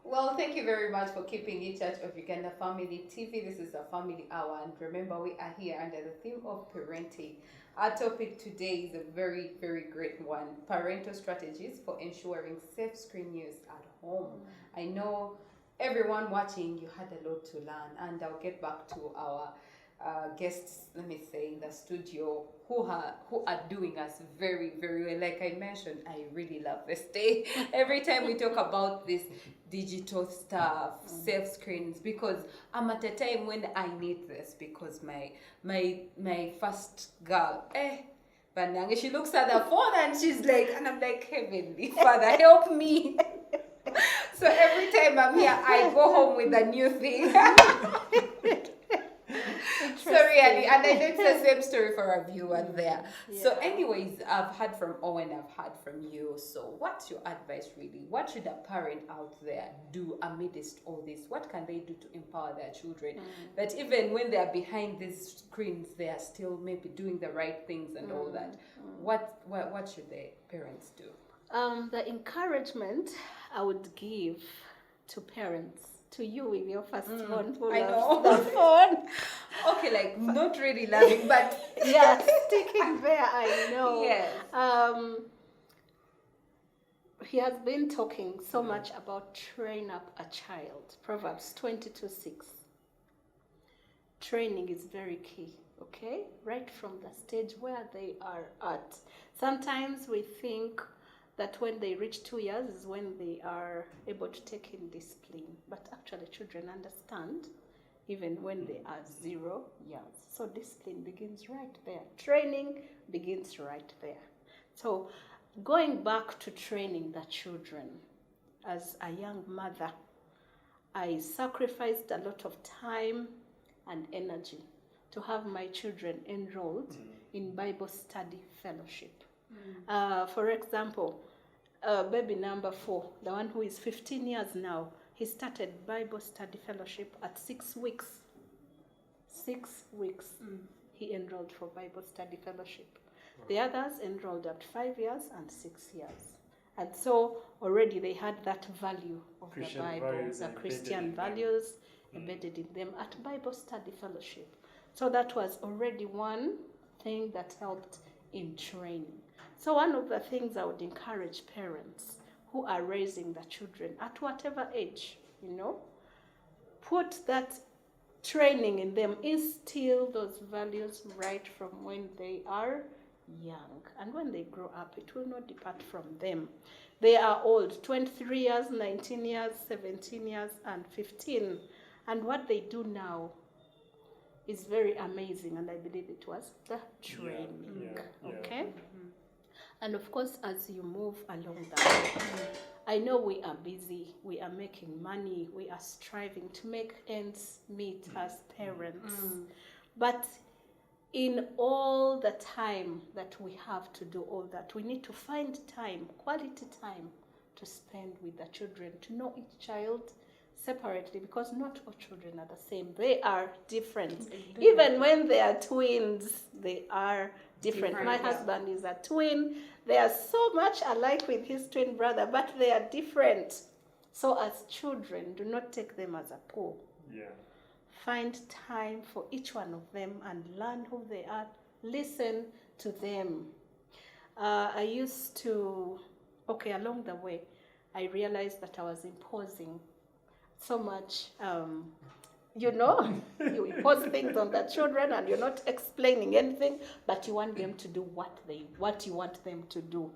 Well, thank you very much for keeping in touch of Uganda Family TV. This is a family hour, and remember, we are here under the theme of parenting. Our topic today is a very, very great one: parental strategies for ensuring safe screen use at home. I know everyone watching, you had a lot to learn, and I'll get back to our guests, let me say, in the studio who are doing us very, very well. Like I mentioned, I really love this day. Every time we talk about this digital stuff, safe screens, because I'm at a time when I need this because my first girl, Banang, she looks at the phone and she's like, and I'm like, Heavenly Father, help me. So every time I'm here, I go home with a new thing. So really, and I know it's the same story for our viewer there. Yeah. So anyways, I've heard from Owen, I've heard from you. So what's your advice really? What should a parent out there do amidst all this? What can they do to empower their children? That even when they are behind these screens, they are still maybe doing the right things and all that. What should the parents do? The encouragement I would give to parents, to you with your first phone, who I loves know. the phone. Okay, like not really loving, but Yeah, sticking there, I know. yes. He has been talking so much about train up a child. Proverbs 22:6. Training is very key, okay? Right from the stage where they are at. Sometimes we think that when they reach 2 years is when they are able to take in discipline. But actually, children understand even when they are 0 years. So discipline begins right there. Training begins right there. So going back to training the children, as a young mother, I sacrificed a lot of time and energy to have my children enrolled in Bible study fellowship. For example, baby number 4, the one who is 15 years now, he started Bible study fellowship at 6 weeks. 6 weeks he enrolled for Bible study fellowship. The others enrolled at 5 years and 6 years. And so already they had that value of Christian the Bible, values the embedded Christian in them. values embedded in them at Bible study fellowship. So that was already one thing that helped in training. So one of the things I would encourage parents who are raising the children at whatever age, put that training in them, instill those values right from when they are young. And when they grow up, it will not depart from them. They are old, 23 years, 19 years, 17 years, and 15. And what they do now is very amazing, and I believe it was the training. Okay? And of course, as you move along that way, I know we are busy, we are making money, we are striving to make ends meet as parents. But in all the time that we have to do all that, we need to find time, quality time, to spend with the children, to know each child separately, because not all children are the same. They are different. Even when they are twins, they are different. My husband is a twin. They are so much alike with his twin brother, but they are different. So as children, do not take them as a pool. Find time for each one of them and learn who they are. Listen to them. I used to, along the way, I realized that I was imposing so much, you impose things on the children and you're not explaining anything, but you want them to do what you want them to do.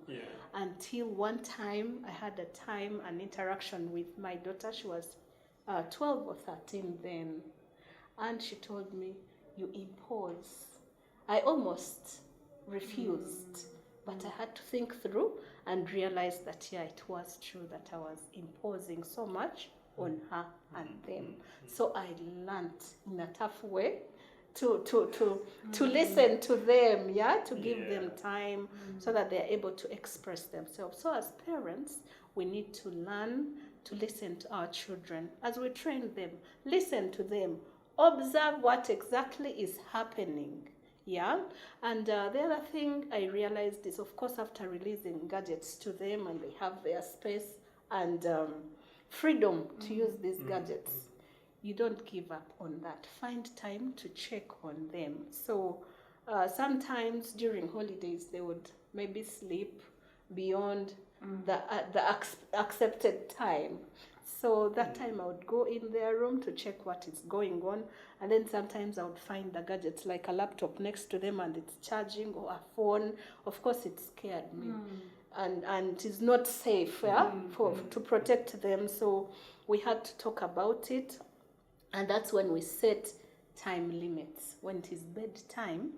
Until one time, I had an interaction with my daughter. She was 12 or 13 then. And she told me, you impose. I almost refused, but I had to think through and realize that, it was true that I was imposing so much on her and them. So I learned in a tough way to listen to them, to give them time so that they're able to express themselves. So as parents, we need to learn to listen to our children. As we train them, listen to them. Observe what exactly is happening. And the other thing I realized is, of course, after releasing gadgets to them and they have their space and freedom to use these gadgets, you don't give up on that. Find time to check on them. So sometimes during holidays, they would maybe sleep beyond the accepted time. So that time I would go in their room to check what is going on. And then sometimes I would find the gadgets like a laptop next to them and it's charging, or a phone. Of course, it scared me. And it's not safe to protect them. So we had to talk about it. And that's when we set time limits. When it is bedtime,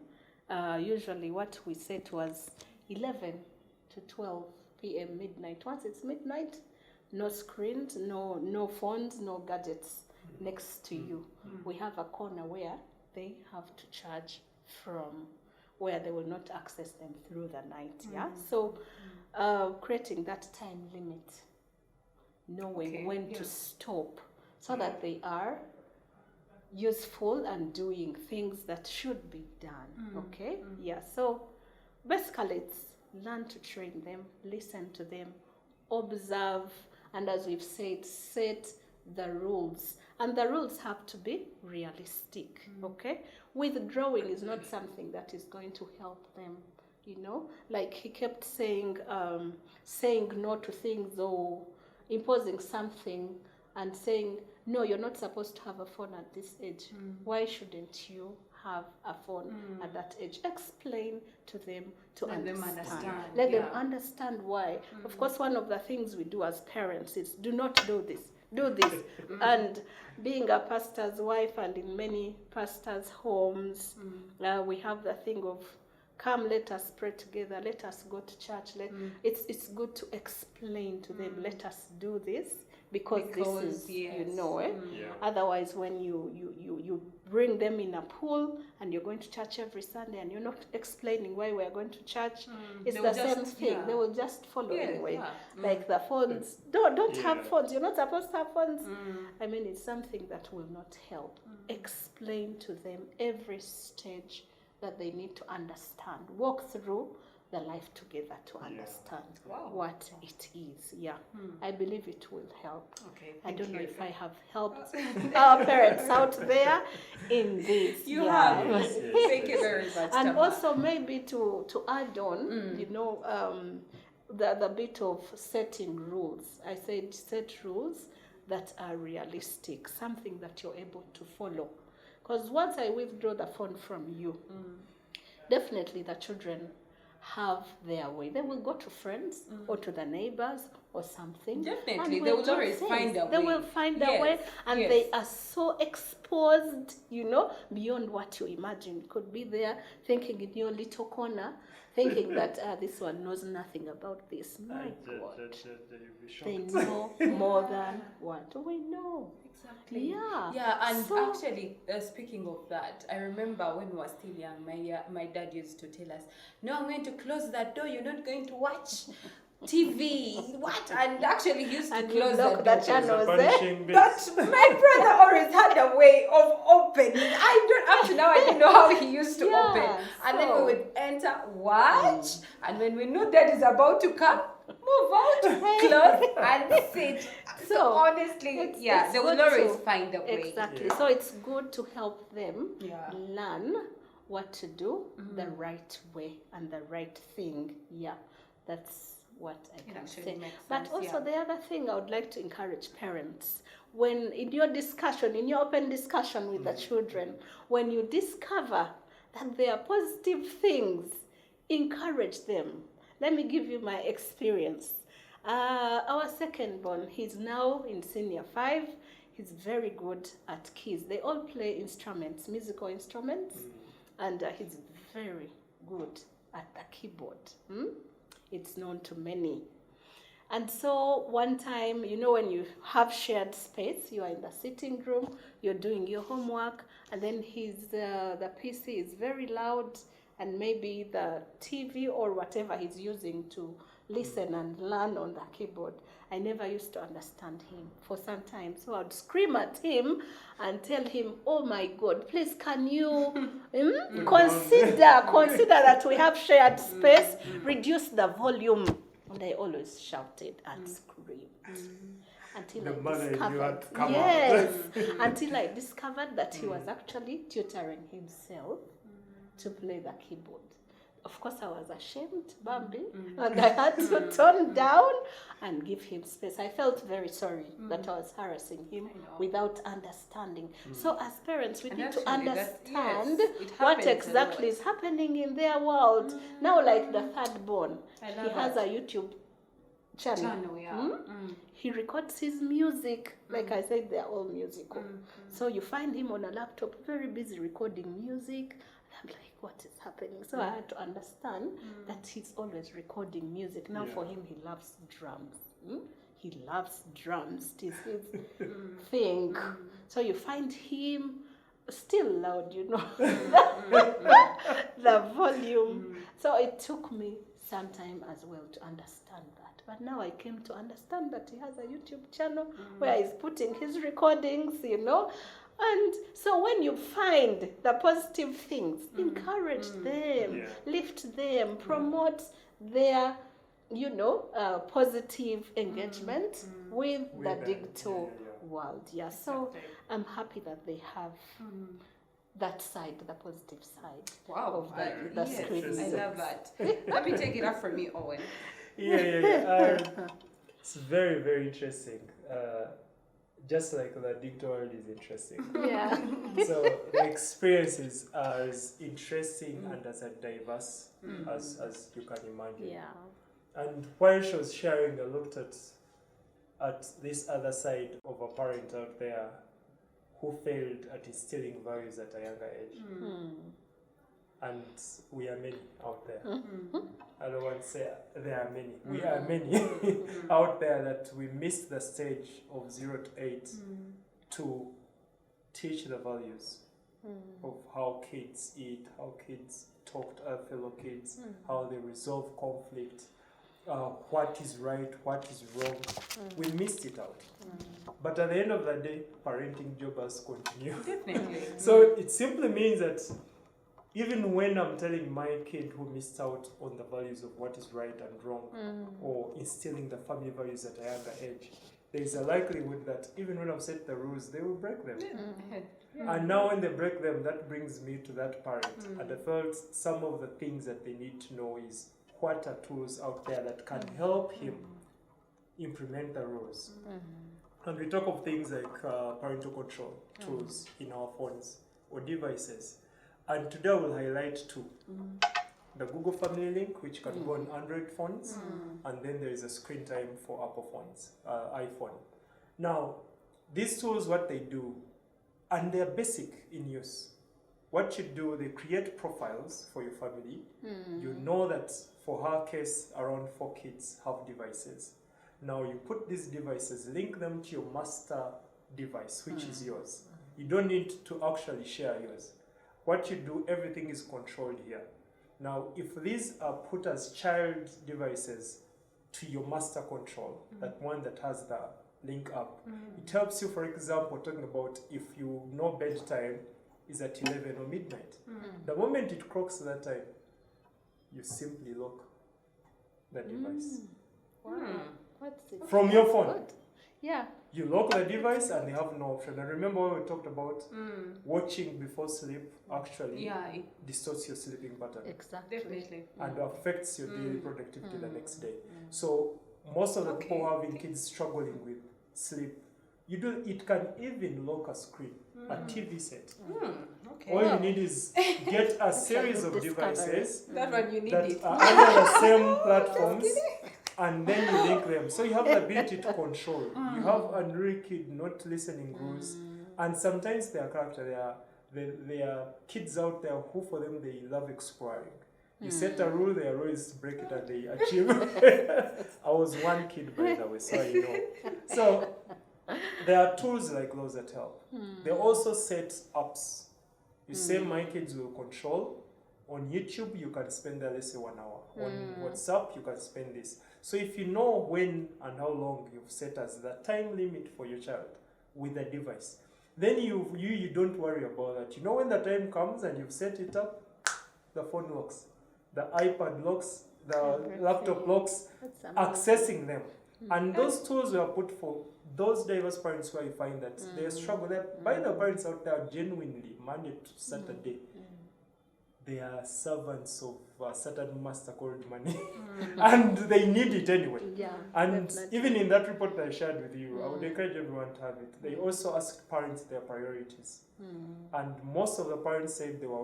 usually what we set was 11 to 12 p.m. midnight. Once it's midnight, no screens, no phones, no gadgets next to you. We have a corner where they have to charge from, where they will not access them through the night. So creating that time limit, knowing when to stop, so that they are useful and doing things that should be done. So basically it's learn to train them, listen to them, observe, and as we've said, set the rules. And the rules have to be realistic. Withdrawing is not something that is going to help them, like he kept saying no to things, or imposing something and saying, no, you're not supposed to have a phone at this age. Why shouldn't you have a phone at that age? Explain to them to understand. Let them understand why. Of course, one of the things we do as parents is do not do this. Do this. And being a pastor's wife, and in many pastors' homes, we have the thing of, come, let us pray together, let us go to church. It's good to explain to them, let us do this. Because this is, Otherwise, when you bring them in a pool and you're going to church every Sunday and you're not explaining why we're going to church, it's the same thing. They will just follow anyway. Like the phones. Don't have phones. You're not supposed to have phones. I mean, it's something that will not help. Explain to them every stage that they need to understand. Walk through the life together to understand what it is. I believe it will help. I don't know if I have helped our parents out there in this. You have. Thank you very much, And Tamar. also maybe to add on, the bit of setting rules. I said set rules that are realistic, something that you're able to follow. Because once I withdraw the phone from you, definitely the children have their way. They will go to friends or to the neighbors or something. Definitely, they will always find a way. They will find a way, and they are so exposed, beyond what you imagine. You could be there thinking in your little corner, thinking that this one knows nothing about this. My God, they know more than what we know. Exactly. And actually, speaking of that, I remember when we were still young, my dad used to tell us, no, I'm going to close that door, you're not going to watch TV. What? And actually he used to close the channels. But my brother always had a way of opening. Up to now I didn't know how he used to open. And then we would enter, watch, and when we knew Dad is about to come, move out, close, and sit. So honestly, they will always find a way. Exactly. So it's good to help them learn what to do the right way and the right thing. That's what I can say. But also the other thing I would like to encourage parents, when in your open discussion with the children, when you discover that there are positive things, encourage them. Let me give you my experience. Our second born, he's now in senior 5. He's very good at keys. They all play instruments, musical instruments, and he's very good at the keyboard. It's known to many. And so one time, when you have shared space, you are in the sitting room, you're doing your homework, and then the PC is very loud, and maybe the TV or whatever he's using to listen and learn on the keyboard. I never used to understand him for some time. So I'd scream at him and tell him, oh my God, please can you consider that we have shared space, reduce the volume. And I always shouted and screamed. until The I mother in you discovered. had to come Yes, out. until I discovered that he was actually tutoring himself to play the keyboard. Of course, I was ashamed, Bambi, and I had to tone down and give him space. I felt very sorry that I was harassing him without understanding. So, as parents, we And need to actually understand it what happens a exactly lot. is happening in their world. Now, like the third born, I he love has that. a YouTube channel. Yeah. He records his music. Like I said, they're all musical. So you find him on a laptop, very busy recording music. I'm like, what is happening? So I had to understand that he's always recording music. Now for him, he loves drums. He loves drums. It is his thing. So you find him still loud, you know, the volume. So it took me some time as well to understand that. But now I came to understand that he has a YouTube channel where he's putting his recordings, you know. And so when you find the positive things, encourage them, lift them, promote their, you know, positive engagement with the digital world. Yeah, so I'm happy that they have that side, the positive side of the screen. I love that. Let me take it up from you, Owen. It's very, very interesting. Just like the digital world is interesting. Yeah. So the experiences are as interesting and as diverse as you can imagine. Yeah. And while she was sharing, I looked at this other side of a parent out there who failed at instilling values at a younger age. And we are many out there. I don't want to say there are many. We are many out there that we missed the stage of 0 to 8 to teach the values of how kids eat, how kids talk to other fellow kids, how they resolve conflict, what is right, what is wrong. We missed it out. But at the end of the day, parenting job has continued. Definitely. So it simply means that even when I'm telling my kid who missed out on the values of what is right and wrong, or instilling the family values at a younger age, there is a likelihood that even when I've set the rules, they will break them. And now when they break them, that brings me to that parent. And I felt some of the things that they need to know is what are tools out there that can help him implement the rules. And we talk of things like parental control tools in our phones or devices. And today I will highlight two. The Google Family Link, which can go on Android phones, and then there is a screen time for Apple phones, iPhone. Now, these tools, what they do, and they're basic in use. What you do, they create profiles for your family. You know that for her case, around 4 kids have devices. Now you put these devices, link them to your master device, which is yours. You don't need to actually share yours. What you do, everything is controlled here. Now, if these are put as child devices to your master control, that one that has the link up, it helps you, for example, talking about if you know bedtime is at 11 or midnight. The moment it clocks that time, you simply lock the device. Wow. What's it? From your phone. Good. Yeah. You lock the device and they have no option. And remember when we talked about watching before sleep actually it distorts your sleeping pattern. Exactly. definitely. And affects your daily productivity the next day. So most of the people having kids struggling with sleep, it can even lock a screen, a TV set. Okay. All you need is get a series of devices That one you need that it. are under the same platforms, and then you link them. So you have the ability to control. You have a new kid not listening rules, and sometimes they are character. There are kids out there who, for them, they love exploring. You set a rule, they always break it and they achieve. I was one kid, by the way, so you know. So there are tools like those that help. They also set apps. You say my kids will control. On YouTube, you can spend, let's say, 1 hour. On WhatsApp, you can spend this. So if you know when and how long you've set as the time limit for your child with the device, then you don't worry about that. You know when the time comes and you've set it up, the phone locks, the iPad locks, the laptop locks, accessing them. And those tools were put for those diverse parents where you find that they struggle. By the parents out there, genuinely, Monday to Saturday, they are servants of a certain master called money. And they need it anyway. Yeah, And definitely. even in that report that I shared with you, I would encourage everyone to have it. They also asked parents their priorities. And most of the parents said they were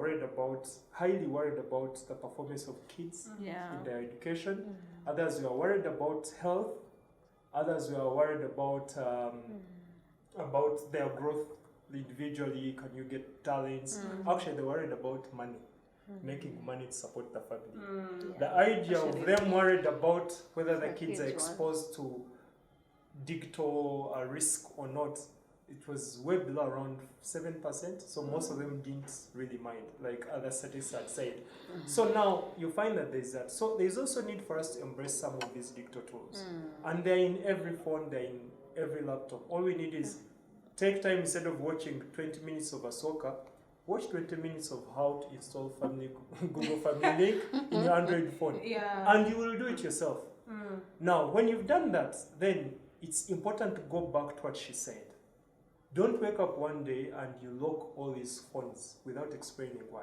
highly worried about the performance of kids in their education. Others were worried about health. Others were worried about their growth individually. Can you get talents? Actually, they were worried about money, making money to support the family. The idea of them worried about whether the kids are exposed to digital risk or not, it was way below around 7%. So most of them didn't really mind, like other statistics had said. So now you find that there's that. So there's also need for us to embrace some of these digital tools. And they're in every phone, they're in every laptop. All we need is take time, instead of watching 20 minutes of a soccer, watch 20 minutes of how to install Google Family Link in your Android phone. And you will do it yourself. Now, when you've done that, then it's important to go back to what she said. Don't wake up one day and you lock all these phones without explaining why.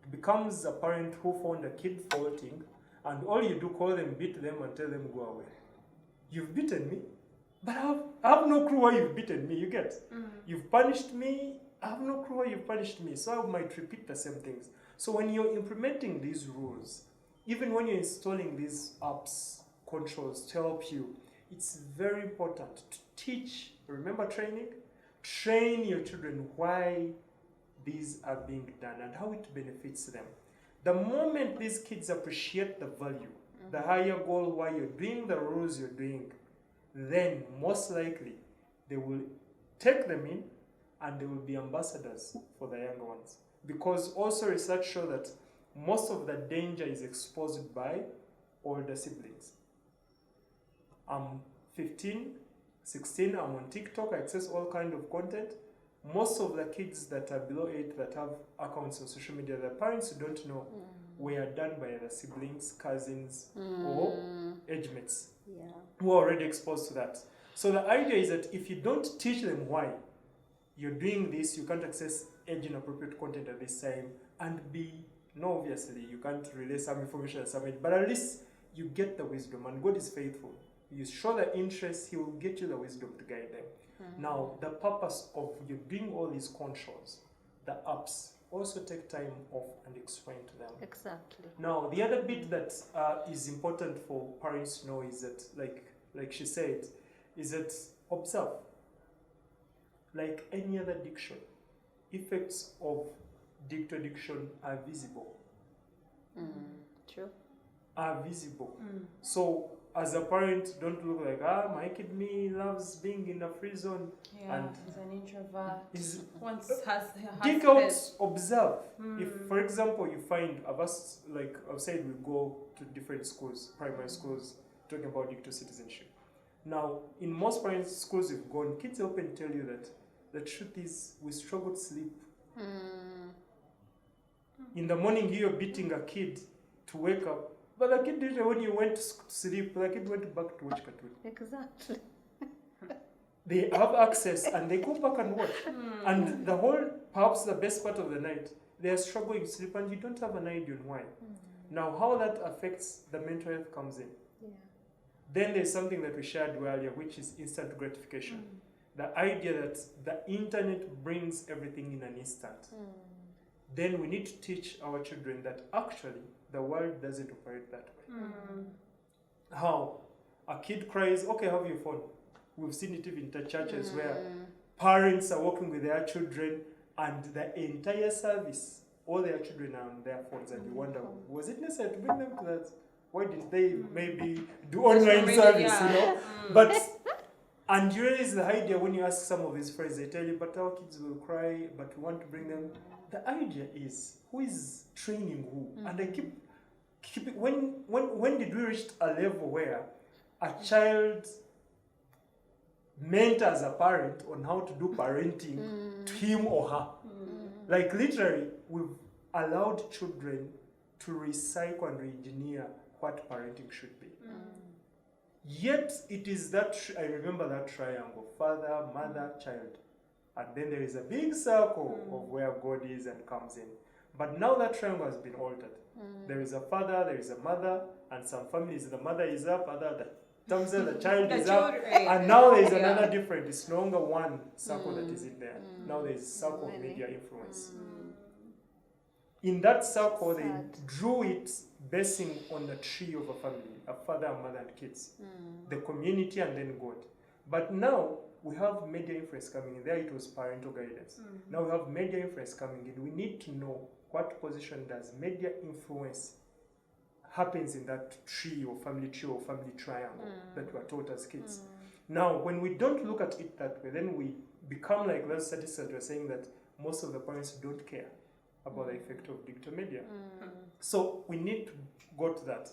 It becomes a parent who found a kid faulting, and all you do, call them, beat them, and tell them go away. You've beaten me, but I have no clue why you've beaten me, you get? You've punished me, I have no clue why you've punished me, so I might repeat the same things. So when you're implementing these rules, even when you're installing these apps, controls to help you, it's very important to teach, remember training? Train your children why these are being done and how it benefits them. The moment these kids appreciate the value, the higher goal, why you're doing the rules you're doing, then most likely they will take them in and they will be ambassadors for the younger ones. Because also research shows that most of the danger is exposed by older siblings. I'm 15, 16, I'm on TikTok, I access all kind of content. Most of the kids that are below 8 that have accounts on social media, the parents who don't know were done by their siblings, cousins, or age mates who are already exposed to that. So the idea is that if you don't teach them why you're doing this, you can't access age-inappropriate content at this time, and obviously you can't relay some information at some age, but at least you get the wisdom, and God is faithful. You show the interest, He will get you the wisdom to guide them. Now, the purpose of you doing all these controls, the apps, also take time off and explain to them. Exactly. Now, the other bit that is important for parents to know is that, like she said, is that observe. Like any other addiction, effects of digital addiction are visible. True. Are visible. So, as a parent, don't look like, my kid loves being in a free zone. And he's an introvert. Once dig out, observe. If, for example, you find, I've said we go to different schools, primary schools, talking about digital citizenship. Now, in most primary schools we've gone, kids often tell you that the truth is we struggle to sleep. In the morning, you're beating a kid to wake up. But the kid did, when you went to sleep, the kid went back to watch cartoon. Exactly. They have access and they go back and watch. And perhaps the best part of the night, they are struggling to sleep and you don't have an idea on why. Now, how that affects the mental health comes in. Then there's something that we shared earlier, which is instant gratification. The idea that the internet brings everything in an instant. Then we need to teach our children that actually the world doesn't operate that way. How? A kid cries, okay, have your phone. We've seen it even in churches where parents are working with their children and the entire service, all their children are on their phones, and you wonder, was it necessary to bring them to that? Why didn't they maybe do online service, But, and you realize the idea when you ask some of these friends, they tell you, but our kids will cry, but we want to bring them. The idea is, who is training who? And I keep it, when did we reach a level where a child mentors a parent on how to do parenting to him or her? Like literally, we've allowed children to recycle and re-engineer what parenting should be. Yet it is that, I remember that triangle, father, mother, child. And then there is a big circle of where God is and comes in. But now that triangle has been altered. There is a father, there is a mother, and some families, the mother is up, the child is up. And now there is another different. It's no longer one circle that is in there. Now there is a circle of media influence. In that circle, they drew it basing on the tree of a family, a father, a mother, and kids. The community and then God. But now, we have media influence coming in. There it was parental guidance. Now we have media influence coming in. We need to know what position does media influence happens in that tree or family triangle that we are taught as kids. Now, when we don't look at it that way, then we become like those statistics that were saying that most of the parents don't care about the effect of digital media. So we need to go to that.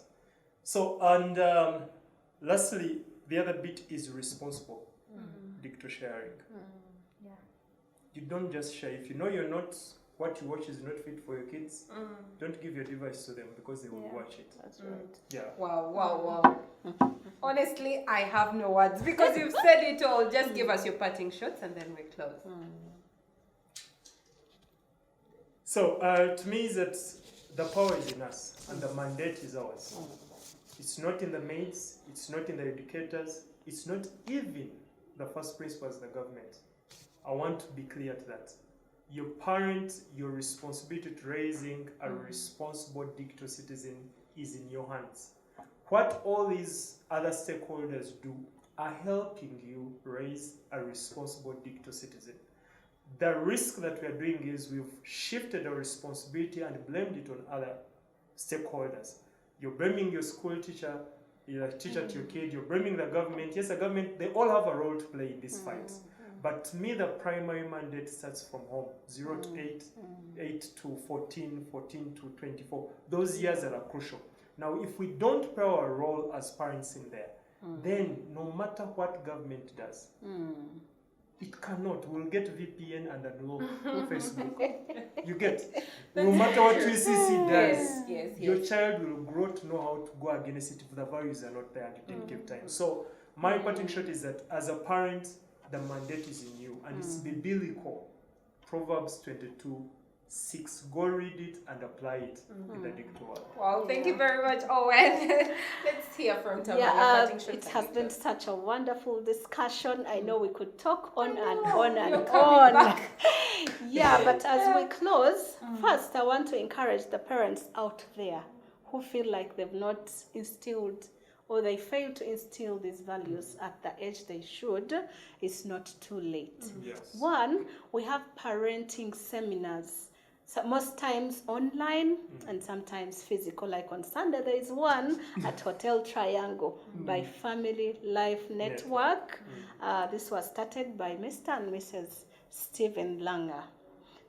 So, and lastly, the other bit is responsible digital sharing. Yeah. You don't just share. If you know what you watch is not fit for your kids, don't give your device to them because they will watch it. That's right. Yeah. Wow. Honestly, I have no words because you've said it all. Just give us your parting shots and then we close. So, to me, that the power is in us and the mandate is ours. It's not in the maids, it's not in the educators, it's not even the first principals, the government. I want to be clear to that. Your parent, your responsibility to raising a responsible digital citizen is in your hands. What all these other stakeholders do are helping you raise a responsible digital citizen. The risk that we are doing is we've shifted our responsibility and blamed it on other stakeholders. You're blaming your school teacher, you're a teacher to your kid, you're blaming the government. Yes, the government, they all have a role to play in this fight. But to me, the primary mandate starts from home, 0 to 8, 8 to 14, 14 to 24. Those years that are crucial. Now, if we don't play our role as parents in there, then no matter what government does, it cannot. We'll get VPN and unlock Facebook. You get. No matter what UCC does, your child will grow to know how to go against it if the values are not there and you didn't give time. So my parting shot is that as a parent, the mandate is in you and it's biblical. Proverbs 22:6. Go read it and apply it in the digital world. Wow, thank you very much, Owen. Let's hear from Tamar. It has been such a wonderful discussion. I know we could talk on and on. Yeah, but as we close, first I want to encourage the parents out there who feel like they've not instilled or they fail to instill these values at the age they should. It's not too late. Yes. One, we have parenting seminars. So most times online and sometimes physical. Like on Sunday, there is one at Hotel Triangle by Family Life Network. This was started by Mr. and Mrs. Stephen Langer.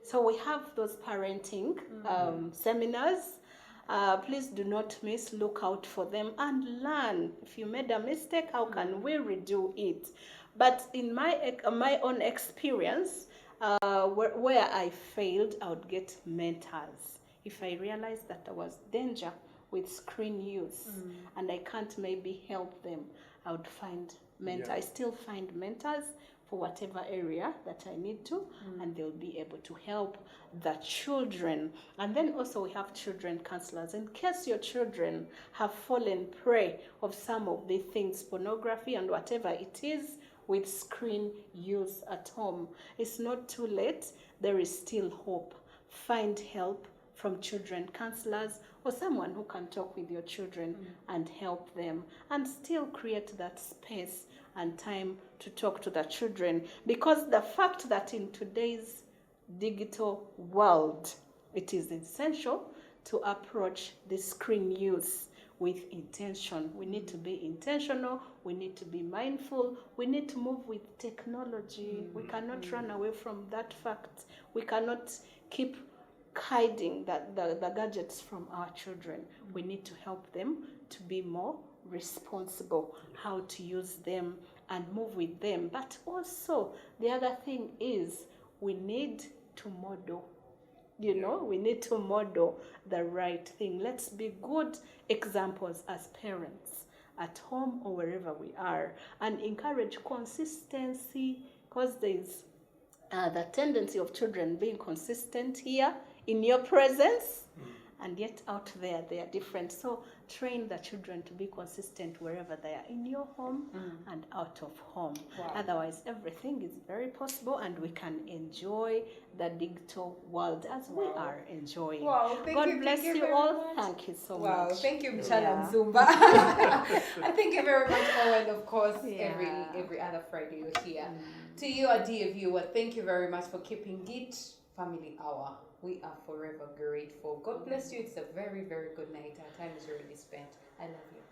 So we have those parenting seminars. Please do not miss, look out for them and learn. If you made a mistake, how can we redo it? But in my own experience, where I failed, I would get mentors. If I realized that there was danger with screen use and I can't maybe help them, I would find mentors. I still find mentors for whatever area that I need to, and they'll be able to help the children. And then also we have children counselors. In case your children have fallen prey of some of the things, pornography and whatever it is, with screen use at home, it's not too late. There is still hope. Find help from children counselors or someone who can talk with your children and help them, and still create that space and time to talk to the children. Because the fact that in today's digital world, it is essential to approach the screen use with intention. We need to be intentional. We need to be mindful. We need to move with technology. We cannot run away from that fact. We cannot keep hiding the gadgets from our children. We need to help them to be more responsible, how to use them and move with them. But also, the other thing is we need to model. We need to model the right thing. Let's be good examples as parents. at home or wherever we are, and encourage consistency, because there's the tendency of children being consistent here in your presence, and yet out there they are different. So train the children to be consistent wherever they are, in your home and out of home. Wow. Otherwise, everything is very possible, and we can enjoy the digital world as we are enjoying. Wow, God bless you very all. much. Thank you so Wow, much. thank you, Michala Yeah. Mzumba. I thank you very much, Owen. Of course, Yeah. every other Friday you're here. To you, our dear viewer, thank you very much for keeping it Family Hour. We are forever grateful. God bless you. It's a very, very good night. Our time is already spent. I love you.